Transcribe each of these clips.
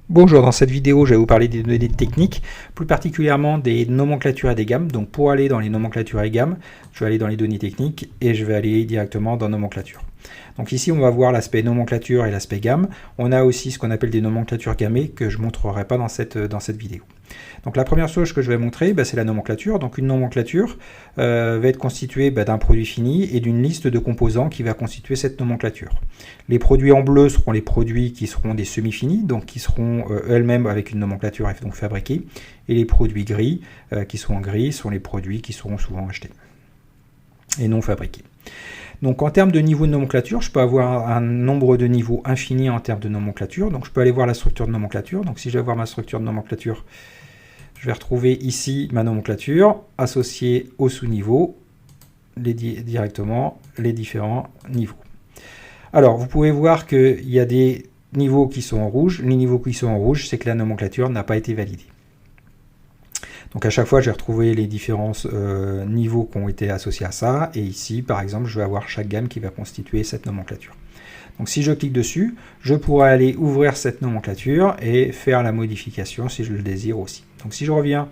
Bonjour, dans cette vidéo, je vais vous parler des données techniques, plus particulièrement des nomenclatures et des gammes. Donc pour aller dans les nomenclatures et gammes, je vais aller dans les données techniques et je vais aller directement dans nomenclature. Donc ici, on va voir l'aspect nomenclature et l'aspect gamme. On a aussi ce qu'on appelle des nomenclatures gammées que je ne montrerai pas dans cette vidéo. Donc la première chose que je vais montrer, c'est la nomenclature. Donc une nomenclature va être constituée d'un produit fini et d'une liste de composants qui va constituer cette nomenclature. Les produits en bleu seront les produits qui seront des semi-finis, donc qui seront eux-mêmes avec une nomenclature donc fabriquée. Et les produits gris, qui sont en gris, sont les produits qui seront souvent achetés et non fabriqués. Donc en termes de niveau de nomenclature, je peux avoir un nombre de niveaux infini en termes de nomenclature. Donc je peux aller voir la structure de nomenclature. Donc si je vais voir ma structure de nomenclature, je vais retrouver ici ma nomenclature associée au sous-niveau, directement les différents niveaux. Alors vous pouvez voir qu'il y a des niveaux qui sont en rouge. Les niveaux qui sont en rouge, c'est que la nomenclature n'a pas été validée. Donc à chaque fois, je vais retrouver les différents niveaux qui ont été associés à ça. Et ici, par exemple, je vais avoir chaque gamme qui va constituer cette nomenclature. Donc si je clique dessus, je pourrais aller ouvrir cette nomenclature et faire la modification si je le désire aussi. Donc si je reviens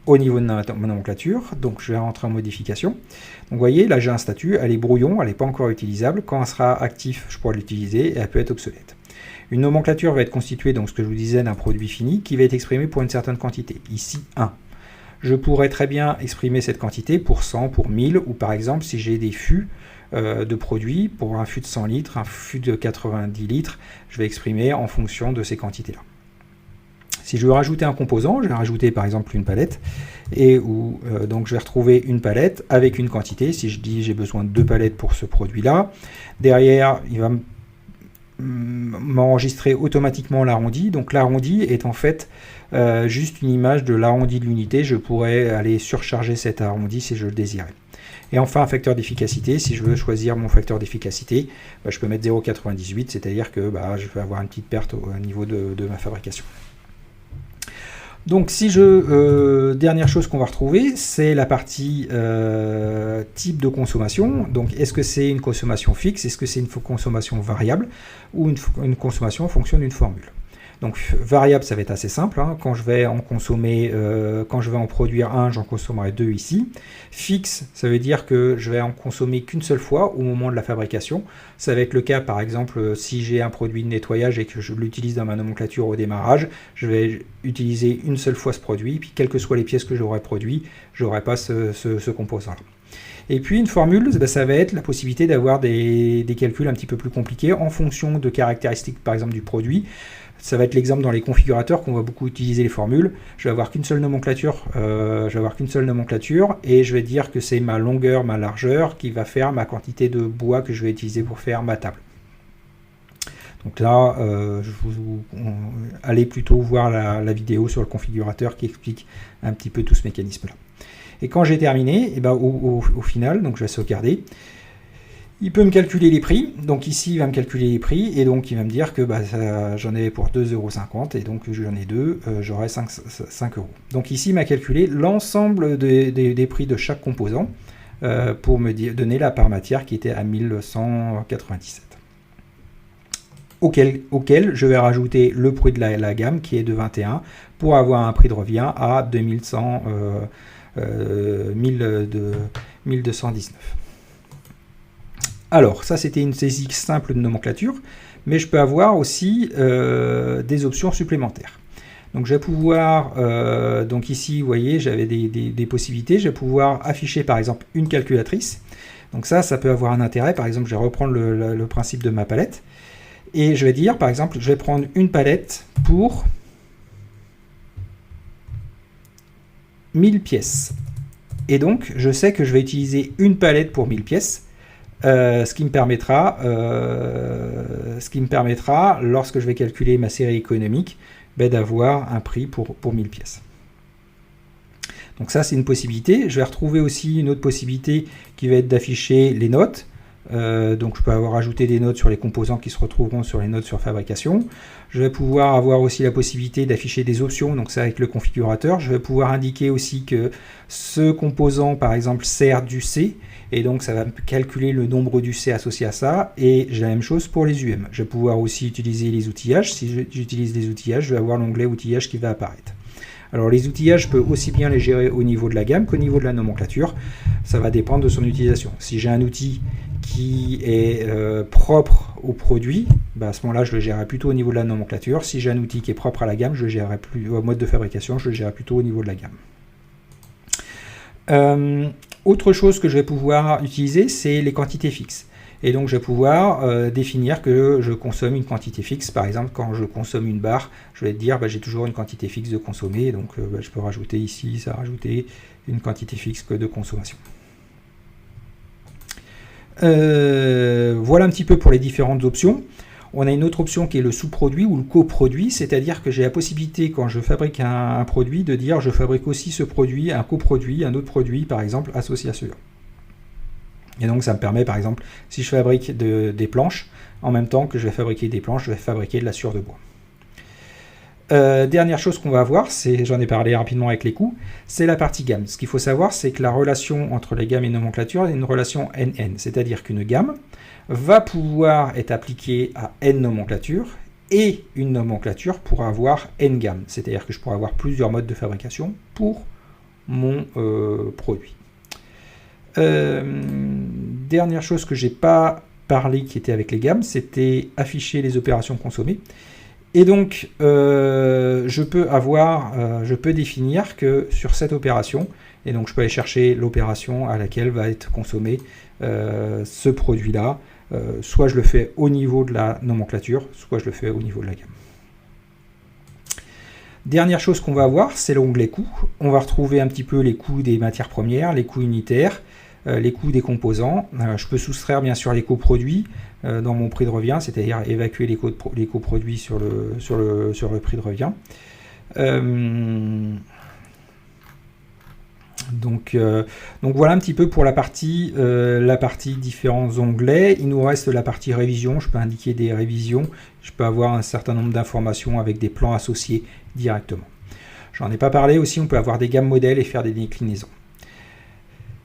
au niveau de ma nomenclature, donc je vais rentrer en modification. Donc vous voyez, là j'ai un statut, elle est brouillon, elle n'est pas encore utilisable. Quand elle sera active, je pourrai l'utiliser et elle peut être obsolète. Une nomenclature va être constituée, donc ce que je vous disais, d'un produit fini qui va être exprimé pour une certaine quantité. Ici 1. Je pourrais très bien exprimer cette quantité pour 100, pour 1000, ou par exemple si j'ai des fûts de produits, pour un fût de 100 litres, un fût de 90 litres, je vais exprimer en fonction de ces quantités-là. Si je veux rajouter un composant, je vais rajouter par exemple une palette, et donc je vais retrouver une palette avec une quantité. Si je dis j'ai besoin de 2 palettes pour ce produit-là, derrière il va m'enregistrer automatiquement l'arrondi. Donc l'arrondi est en fait juste une image de l'arrondi de l'unité. Je pourrais aller surcharger cet arrondi si je le désirais. Et enfin, un facteur d'efficacité. Si je veux choisir mon facteur d'efficacité, je peux mettre 0,98, c'est-à-dire que je vais avoir une petite perte au niveau de ma fabrication. Donc dernière chose qu'on va retrouver, c'est la partie type de consommation. Donc est-ce que c'est une consommation fixe, est-ce que c'est une consommation variable ou une consommation en fonction d'une formule. Donc variable, ça va être assez simple. Quand je vais en consommer, quand je vais en produire 1, j'en consommerai 2 ici. Fixe, ça veut dire que je vais en consommer qu'une seule fois au moment de la fabrication. Ça va être le cas, par exemple, si j'ai un produit de nettoyage et que je l'utilise dans ma nomenclature au démarrage, je vais utiliser une seule fois ce produit, puis quelles que soient les pièces que j'aurai produites, je n'aurai pas ce composant-là. Et puis une formule, ça va être la possibilité d'avoir des calculs un petit peu plus compliqués en fonction de caractéristiques, par exemple, du produit. Ça va être l'exemple dans les configurateurs qu'on va beaucoup utiliser les formules. Je vais avoir qu'une seule nomenclature, et je vais dire que c'est ma longueur, ma largeur qui va faire ma quantité de bois que je vais utiliser pour faire ma table. Donc là, allez plutôt voir la vidéo sur le configurateur qui explique un petit peu tout ce mécanisme-là. Et quand j'ai terminé, au final, donc je vais sauvegarder. Il peut me calculer les prix, donc ici il va me calculer les prix, et donc il va me dire que j'en ai pour 2,50 €, et donc j'en ai 2, j'aurai 5 €. Donc ici il m'a calculé l'ensemble des prix de chaque composant, pour me donner la part matière qui était à 1197. Auquel je vais rajouter le prix de la gamme qui est de 21, pour avoir un prix de revient à 1219. Alors, ça c'était une saisie simple de nomenclature, mais je peux avoir aussi des options supplémentaires. Donc je vais pouvoir, donc ici vous voyez j'avais des possibilités, je vais pouvoir afficher par exemple une calculatrice. Donc ça peut avoir un intérêt, par exemple je vais reprendre le principe de ma palette, et je vais dire par exemple je vais prendre une palette pour 1000 pièces. Et donc je sais que je vais utiliser une palette pour 1000 pièces. Ce qui me permettra, lorsque je vais calculer ma série économique, d'avoir un prix pour 1000 pièces. Donc ça, c'est une possibilité. Je vais retrouver aussi une autre possibilité qui va être d'afficher les notes. Donc je peux avoir ajouté des notes sur les composants qui se retrouveront sur les notes sur fabrication. Je vais pouvoir avoir aussi la possibilité d'afficher des options, donc ça avec le configurateur. Je vais pouvoir indiquer aussi que ce composant par exemple sert du C, et donc ça va me calculer le nombre du C associé à ça, et j'ai la même chose pour les UM. Je vais pouvoir aussi utiliser les outillages. Si j'utilise les outillages, je vais avoir l'onglet outillage qui va apparaître. Alors les outillages, je peux aussi bien les gérer au niveau de la gamme qu'au niveau de la nomenclature. Ça va dépendre de son utilisation. Si j'ai un outil qui est propre au produit, à ce moment-là, je le gérerai plutôt au niveau de la nomenclature. Si j'ai un outil qui est propre à la gamme, je le gérerai plus au mode de fabrication, je le gérerai plutôt au niveau de la gamme. Autre chose que je vais pouvoir utiliser, c'est les quantités fixes. Et donc je vais pouvoir définir que je consomme une quantité fixe. Par exemple, quand je consomme une barre, je vais dire j'ai toujours une quantité fixe de consommer. Donc je peux rajouter ici, ça rajouter une quantité fixe de consommation. Voilà un petit peu pour les différentes options. On a une autre option qui est le sous-produit ou le coproduit, c'est-à-dire que j'ai la possibilité, quand je fabrique un produit, de dire je fabrique aussi ce produit, un coproduit, un autre produit par exemple associé à celui-là. Et donc ça me permet par exemple, si je fabrique des planches, en même temps que je vais fabriquer des planches, je vais fabriquer de la sciure de bois. Dernière chose qu'on va voir, j'en ai parlé rapidement avec les coûts, c'est la partie gamme. Ce qu'il faut savoir, c'est que la relation entre les gammes et nomenclature est une relation NN, c'est-à-dire qu'une gamme va pouvoir être appliquée à N nomenclature, et une nomenclature pourra avoir N gamme, c'est-à-dire que je pourrai avoir plusieurs modes de fabrication pour mon produit. Dernière chose que j'ai pas parlé qui était avec les gammes, c'était afficher les opérations consommées. Et donc je peux définir que sur cette opération, et donc je peux aller chercher l'opération à laquelle va être consommé ce produit-là. Soit je le fais au niveau de la nomenclature, soit je le fais au niveau de la gamme. Dernière chose qu'on va avoir, c'est l'onglet coûts. On va retrouver un petit peu les coûts des matières premières, les coûts unitaires, les coûts des composants. Je peux soustraire bien sûr les coproduits dans mon prix de revient, c'est-à-dire évacuer les coproduits sur le prix de revient. Donc voilà un petit peu pour la partie différents onglets. Il nous reste la partie révision. Je peux indiquer des révisions. Je peux avoir un certain nombre d'informations avec des plans associés directement. J'en ai pas parlé aussi, on peut avoir des gammes modèles et faire des déclinaisons.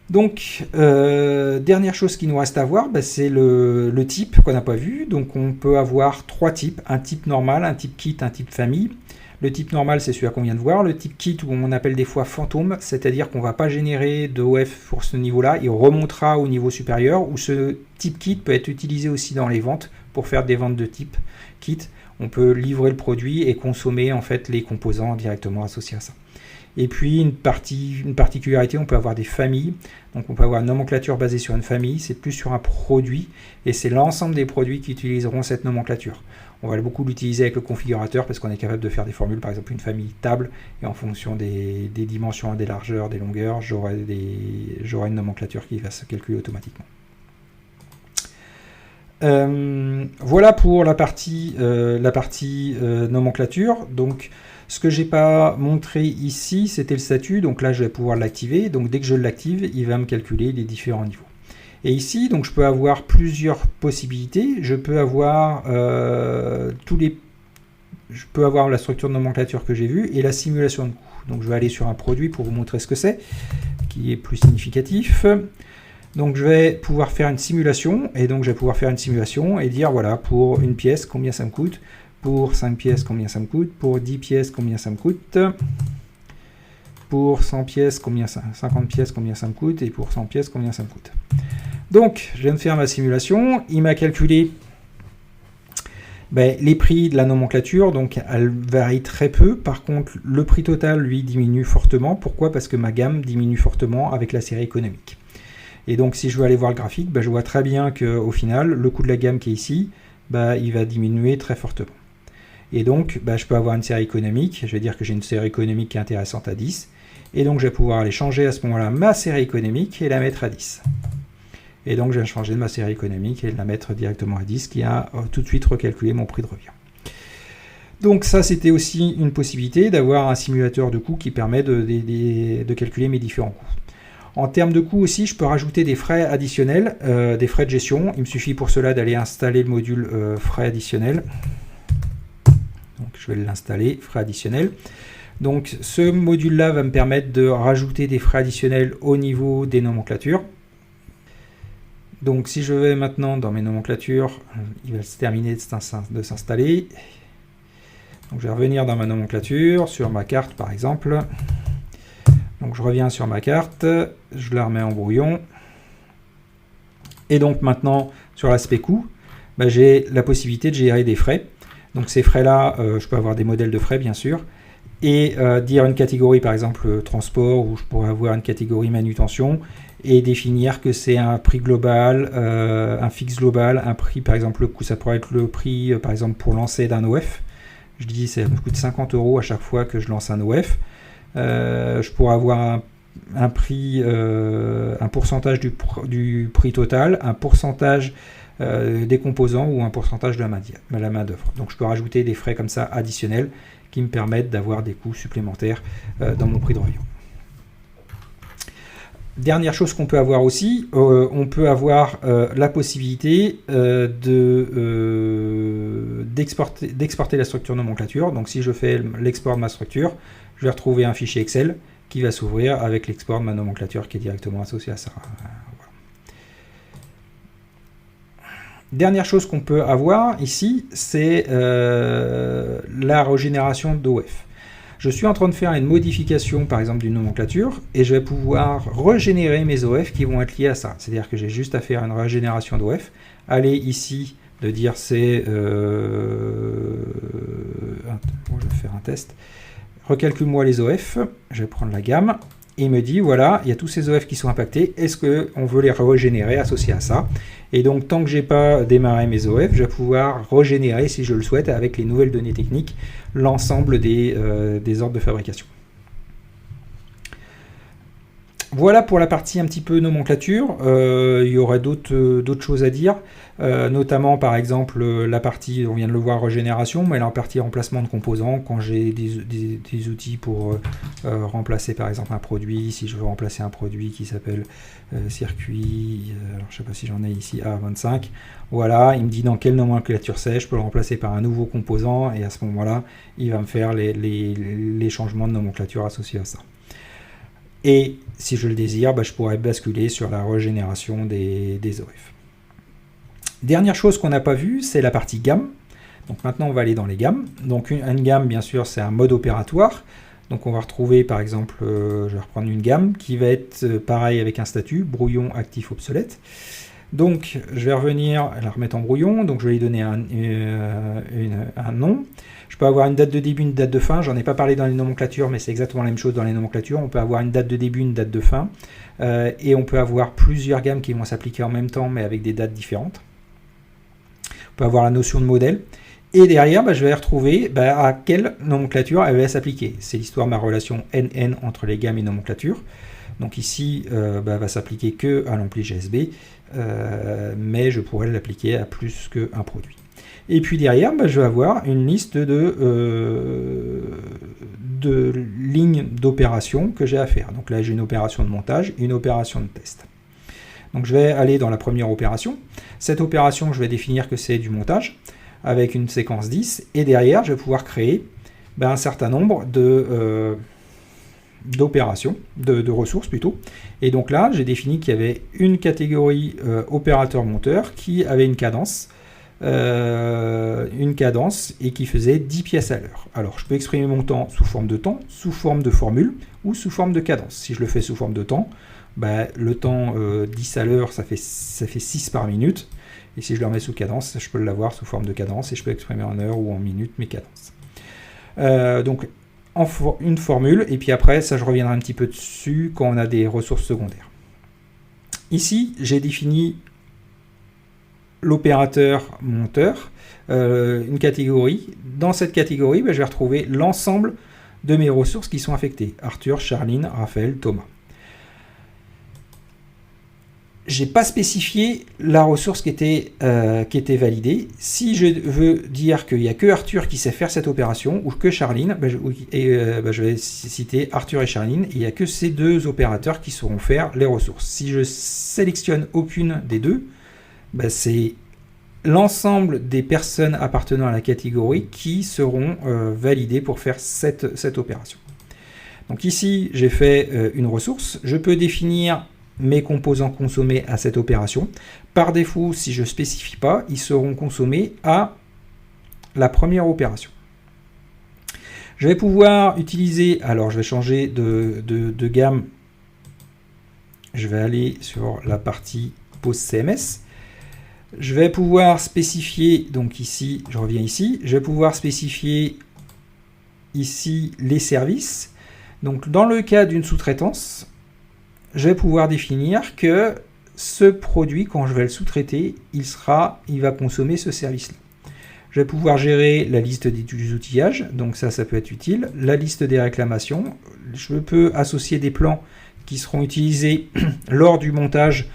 Donc, dernière chose qu'il nous reste à voir, c'est le type qu'on n'a pas vu. Donc on peut avoir trois types, un type normal, un type kit, un type famille. Le type normal, c'est celui qu'on vient de voir. Le type kit, où on appelle des fois fantôme, c'est-à-dire qu'on ne va pas générer d'OF pour ce niveau-là, il remontera au niveau supérieur, où ce type kit peut être utilisé aussi dans les ventes pour faire des ventes de type kit. On peut livrer le produit et consommer en fait les composants directement associés à ça. Et puis une particularité, on peut avoir des familles. Donc on peut avoir une nomenclature basée sur une famille, c'est plus sur un produit, et c'est l'ensemble des produits qui utiliseront cette nomenclature. On va beaucoup l'utiliser avec le configurateur parce qu'on est capable de faire des formules, par exemple une famille table, et en fonction des dimensions, des largeurs, des longueurs, j'aurai une nomenclature qui va se calculer automatiquement. Voilà pour la partie nomenclature. Donc ce que j'ai pas montré ici, c'était le statut. Donc là je vais pouvoir l'activer. Donc dès que je l'active, il va me calculer les différents niveaux. Et ici, donc je peux avoir plusieurs possibilités. Je peux avoir la structure de nomenclature que j'ai vue et la simulation de coût. Donc je vais aller sur un produit pour vous montrer ce que c'est, qui est plus significatif. Donc je vais pouvoir faire une simulation, et donc je vais pouvoir faire une simulation et dire voilà, pour une pièce combien ça me coûte, pour 5 pièces combien ça me coûte, pour 10 pièces combien ça me coûte, pour 100 pièces combien 50 pièces combien ça me coûte, et pour 100 pièces combien ça me coûte. Donc je viens de faire ma simulation, il m'a calculé les prix de la nomenclature, donc elle varie très peu. Par contre le prix total lui diminue fortement. Pourquoi? Parce que ma gamme diminue fortement avec la série économique. Et donc si je veux aller voir le graphique, je vois très bien qu'au final, le coût de la gamme qui est ici, il va diminuer très fortement. Et donc je peux avoir une série économique, je vais dire que j'ai une série économique qui est intéressante à 10, et donc je vais pouvoir aller changer à ce moment-là ma série économique et la mettre à 10. Et donc je vais changer de ma série économique et la mettre directement à 10, qui a tout de suite recalculé mon prix de revient. Donc ça, c'était aussi une possibilité d'avoir un simulateur de coûts qui permet de calculer mes différents coûts. En termes de coût aussi, je peux rajouter des frais additionnels, des frais de gestion. Il me suffit pour cela d'aller installer le module frais additionnels. Donc je vais l'installer, frais additionnels. Donc ce module-là va me permettre de rajouter des frais additionnels au niveau des nomenclatures. Donc si je vais maintenant dans mes nomenclatures, il va se terminer de s'installer. Donc je vais revenir dans ma nomenclature, sur ma carte par exemple. Donc je reviens sur ma carte, je la remets en brouillon. Et donc maintenant, sur l'aspect coût, j'ai la possibilité de gérer des frais. Donc ces frais-là, je peux avoir des modèles de frais bien sûr. Et dire une catégorie par exemple transport, ou je pourrais avoir une catégorie manutention, et définir que c'est un prix global, un fixe global, un prix par exemple, le coût, ça pourrait être le prix par exemple pour lancer d'un OF. Je dis ça me coûte 50 € à chaque fois que je lance un OF. Je pourrais avoir un prix, un pourcentage du prix total, un pourcentage des composants ou un pourcentage de la main d'œuvre. Donc je peux rajouter des frais comme ça additionnels qui me permettent d'avoir des coûts supplémentaires dans mon prix de revient. Dernière chose qu'on peut avoir aussi, on peut avoir la possibilité d'exporter la structure nomenclature. Donc si je fais l'export de ma structure, je vais retrouver un fichier Excel qui va s'ouvrir avec l'export de ma nomenclature qui est directement associé à ça. Voilà. Dernière chose qu'on peut avoir ici, c'est la régénération d'OF. Je suis en train de faire une modification, par exemple, d'une nomenclature, et je vais pouvoir régénérer mes OF qui vont être liés à ça. C'est-à-dire que j'ai juste à faire une régénération d'OF, aller ici, de dire c'est... je vais faire un test. Recalcule-moi les OF, je vais prendre la gamme, et il me dit, voilà, il y a tous ces OF qui sont impactés, est-ce qu'on veut les régénérer associés à ça? Et donc, tant que je n'ai pas démarré mes OF, je vais pouvoir régénérer, si je le souhaite, avec les nouvelles données techniques, l'ensemble des ordres de fabrication. Voilà pour la partie un petit peu nomenclature. Il y aurait d'autres choses à dire, notamment par exemple la partie, on vient de le voir, régénération, mais la partie remplacement de composants, quand j'ai des outils pour remplacer par exemple un produit, si je veux remplacer un produit qui s'appelle circuit, alors je ne sais pas si j'en ai ici, A25, voilà, il me dit dans quelle nomenclature c'est, je peux le remplacer par un nouveau composant, et à ce moment-là, il va me faire les changements de nomenclature associés à ça. Et si je le désire, je pourrais basculer sur la régénération des OF. Dernière chose qu'on n'a pas vue, c'est la partie gamme. Donc maintenant, on va aller dans les gammes. Donc une gamme, bien sûr, c'est un mode opératoire. Donc on va retrouver, par exemple, je vais reprendre une gamme qui va être pareil avec un statut, brouillon actif obsolète. Donc je vais revenir, la remettre en brouillon, donc je vais lui donner un nom. Je peux avoir une date de début, une date de fin. J'en ai pas parlé dans les nomenclatures, mais c'est exactement la même chose dans les nomenclatures. On peut avoir une date de début, une date de fin. Et on peut avoir plusieurs gammes qui vont s'appliquer en même temps, mais avec des dates différentes. On peut avoir la notion de modèle. Et derrière, je vais retrouver à quelle nomenclature elle va s'appliquer. C'est l'histoire de ma relation NN entre les gammes et nomenclatures. Donc ici, elle va s'appliquer que à l'ampli GSB, mais je pourrais l'appliquer à plus qu'un produit. Et puis derrière, je vais avoir une liste de lignes d'opérations que j'ai à faire. Donc là, j'ai une opération de montage, une opération de test. Donc je vais aller dans la première opération. Cette opération, je vais définir que c'est du montage avec une séquence 10. Et derrière, je vais pouvoir créer un certain nombre d'opérations, de ressources plutôt. Et donc là, j'ai défini qu'il y avait une catégorie opérateur-monteur qui avait une cadence et qui faisait 10 pièces à l'heure. Alors je peux exprimer mon temps sous forme de temps, sous forme de formule ou sous forme de cadence. Si je le fais sous forme de temps, le temps 10 à l'heure, ça fait 6 par minute. Et si je le remets sous cadence, je peux l'avoir sous forme de cadence et je peux exprimer en heure ou en minute mes cadences. Donc une formule, et puis après, ça je reviendrai un petit peu dessus quand on a des ressources secondaires. Ici, j'ai défini l'opérateur monteur, une catégorie. Dans cette catégorie, je vais retrouver l'ensemble de mes ressources qui sont affectées. Arthur, Charline, Raphaël, Thomas. j'ai pas spécifié la ressource qui était validée. Si je veux dire qu'il n'y a que Arthur qui sait faire cette opération, ou que Charline, je vais citer Arthur et Charline, et il n'y a que ces deux opérateurs qui sauront faire les ressources. Si je sélectionne aucune des deux, c'est l'ensemble des personnes appartenant à la catégorie qui seront validées pour faire cette opération. Donc ici, j'ai fait une ressource. Je peux définir mes composants consommés à cette opération. Par défaut, si je ne spécifie pas, ils seront consommés à la première opération. Je vais pouvoir utiliser, alors je vais changer de gamme, je vais aller sur la partie pause CMS. Je vais pouvoir spécifier, donc ici, je reviens ici, je vais pouvoir spécifier ici les services. Donc dans le cas d'une sous-traitance, je vais pouvoir définir que ce produit, quand je vais le sous-traiter, il va consommer ce service-là. Je vais pouvoir gérer la liste des outillages, donc ça peut être utile. La liste des réclamations, je peux associer des plans qui seront utilisés lors du montage,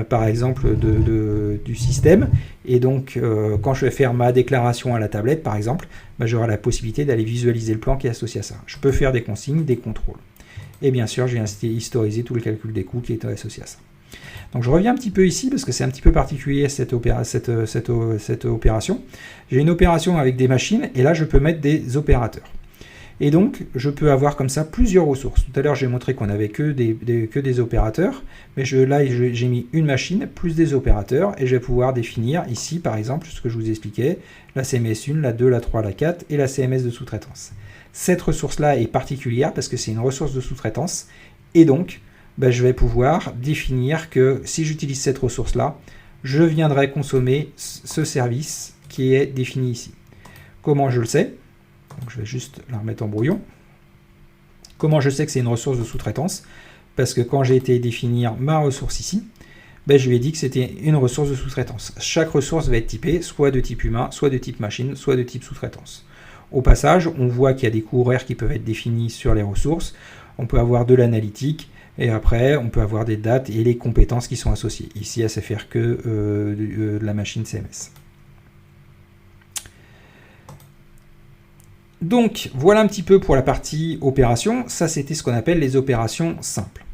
par exemple, du système. Et donc, quand je vais faire ma déclaration à la tablette, par exemple, j'aurai la possibilité d'aller visualiser le plan qui est associé à ça. Je peux faire des consignes, des contrôles. Et bien sûr, je viens historiser tout le calcul des coûts qui est associé à ça. Donc je reviens un petit peu ici, parce que c'est un petit peu particulier cette opération. J'ai une opération avec des machines, et là je peux mettre des opérateurs. Et donc, je peux avoir comme ça plusieurs ressources. Tout à l'heure, j'ai montré qu'on n'avait que des opérateurs, mais là, j'ai mis une machine plus des opérateurs, et je vais pouvoir définir ici, par exemple, ce que je vous expliquais, la CMS 1, la 2, la 3, la 4, et la CMS de sous-traitance. Cette ressource-là est particulière parce que c'est une ressource de sous-traitance, et donc, je vais pouvoir définir que si j'utilise cette ressource-là, je viendrai consommer ce service qui est défini ici. Comment je le sais ? Donc je vais juste la remettre en brouillon. Comment je sais que c'est une ressource de sous-traitance ? Parce que quand j'ai été définir ma ressource ici, je lui ai dit que c'était une ressource de sous-traitance. Chaque ressource va être typée soit de type humain, soit de type machine, soit de type sous-traitance. Au passage, on voit qu'il y a des coûts horaires qui peuvent être définis sur les ressources. On peut avoir de l'analytique, et après, on peut avoir des dates et les compétences qui sont associées. Ici, elle sait faire que de la machine CMS. Donc, voilà un petit peu pour la partie opération. Ça, c'était ce qu'on appelle les opérations simples.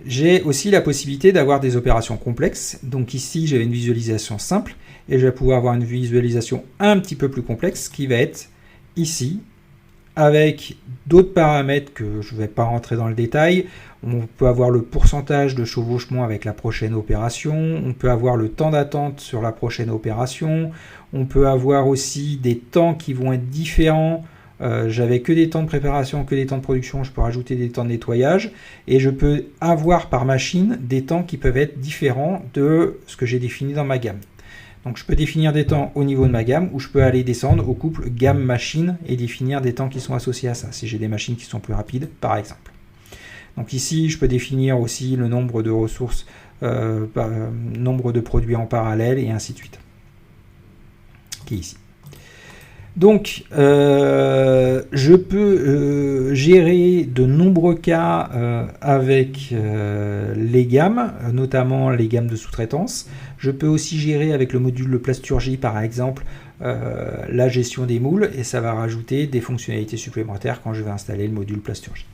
J'ai aussi la possibilité d'avoir des opérations complexes. Donc ici, j'ai une visualisation simple, et je vais pouvoir avoir une visualisation un petit peu plus complexe qui va être ici, avec d'autres paramètres que je ne vais pas rentrer dans le détail. On peut avoir le pourcentage de chevauchement avec la prochaine opération, on peut avoir le temps d'attente sur la prochaine opération, on peut avoir aussi des temps qui vont être différents. J'avais que des temps de préparation, que des temps de production, je peux rajouter des temps de nettoyage, et je peux avoir par machine des temps qui peuvent être différents de ce que j'ai défini dans ma gamme. Donc je peux définir des temps au niveau de ma gamme, ou je peux aller descendre au couple gamme-machine et définir des temps qui sont associés à ça, si j'ai des machines qui sont plus rapides, par exemple. Donc ici, je peux définir aussi le nombre de ressources, nombre de produits en parallèle, et ainsi de suite, qui est ici. Donc, je peux gérer de nombreux cas avec les gammes, notamment les gammes de sous-traitance. Je peux aussi gérer avec le module de plasturgie, par exemple, la gestion des moules, et ça va rajouter des fonctionnalités supplémentaires quand je vais installer le module plasturgie.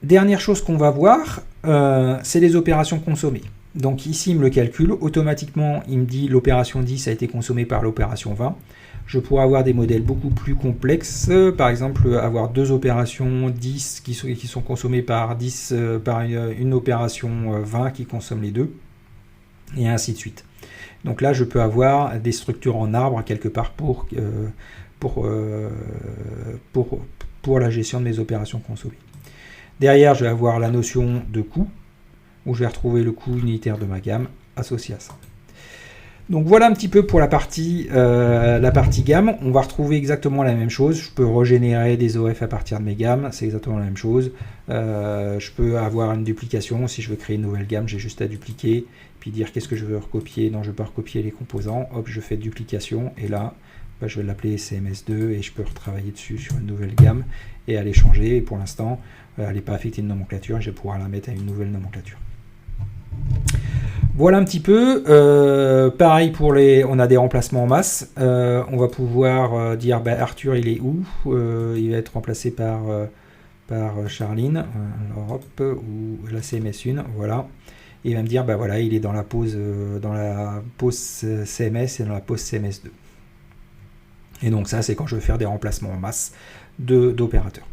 Dernière chose qu'on va voir, c'est les opérations consommées. Donc ici, il me le calcule. Automatiquement, il me dit l'opération 10 a été consommée par l'opération 20. Je pourrais avoir des modèles beaucoup plus complexes. Par exemple, avoir deux opérations 10 qui sont consommées par 10 par une opération 20 qui consomme les deux. Et ainsi de suite. Donc là, je peux avoir des structures en arbre quelque part pour la gestion de mes opérations consommées. Derrière, je vais avoir la notion de coût, où je vais retrouver le coût unitaire de ma gamme associé à ça. Donc voilà un petit peu pour la partie gamme. On va retrouver exactement la même chose. Je peux régénérer des OF à partir de mes gammes, c'est exactement la même chose. Je peux avoir une duplication. Si je veux créer une nouvelle gamme, j'ai juste à dupliquer, puis dire qu'est-ce que je veux recopier. Non, je ne veux pas recopier les composants. Hop, je fais duplication, et là, je vais l'appeler CMS2 et je peux retravailler dessus sur une nouvelle gamme et aller changer. Et pour l'instant, elle n'est pas affectée de nomenclature, je vais pouvoir la mettre à une nouvelle nomenclature. Voilà un petit peu. Pareil pour on a des remplacements en masse. On va pouvoir dire Arthur il est où, il va être remplacé par Charline, l'Europe ou la CMS1. Voilà. Et il va me dire voilà, il est dans la pause CMS et dans la pause CMS2. Et donc ça, c'est quand je veux faire des remplacements en masse d'opérateurs.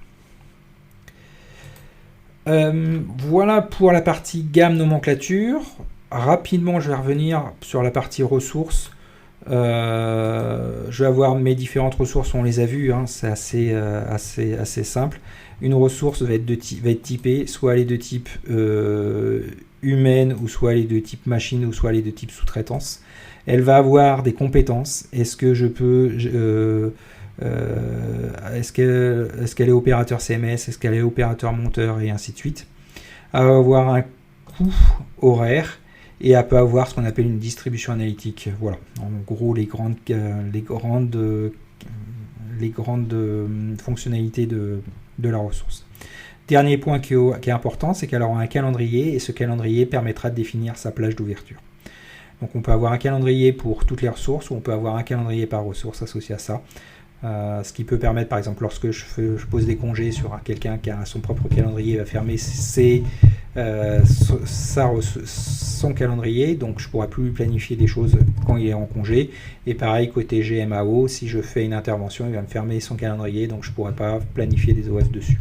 Voilà pour la partie gamme nomenclature. Rapidement, je vais revenir sur la partie ressources. Je vais avoir mes différentes ressources, on les a vues, hein, c'est assez simple. Une ressource va être typée, soit elle est de type humaine, ou soit elle est de type machine, ou soit elle est de type sous-traitance. Elle va avoir des compétences. Est-ce que je peux... est-ce qu'elle est opérateur CMS, est-ce qu'elle est opérateur monteur, et ainsi de suite. Elle va avoir un coût horaire, et elle peut avoir ce qu'on appelle une distribution analytique. Voilà, en gros les grandes fonctionnalités de la ressource. Dernier point qui est important, c'est qu'elle aura un calendrier, et ce calendrier permettra de définir sa plage d'ouverture. Donc on peut avoir un calendrier pour toutes les ressources, ou on peut avoir un calendrier par ressource associé à ça. Ce qui peut permettre, par exemple, lorsque je pose des congés sur quelqu'un qui a son propre calendrier, va fermer son calendrier, donc je ne pourrai plus lui planifier des choses quand il est en congé. Et pareil, côté GMAO, si je fais une intervention, il va me fermer son calendrier, donc je ne pourrai pas planifier des OF dessus.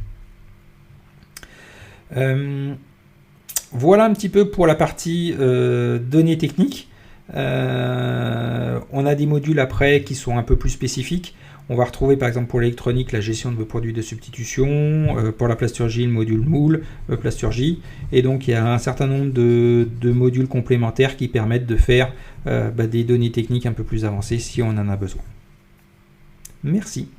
Voilà un petit peu pour la partie données techniques. On a des modules après qui sont un peu plus spécifiques. On va retrouver par exemple pour l'électronique la gestion de produits de substitution, pour la plasturgie le module moule, plasturgie, et donc il y a un certain nombre de modules complémentaires qui permettent de faire des données techniques un peu plus avancées si on en a besoin. Merci.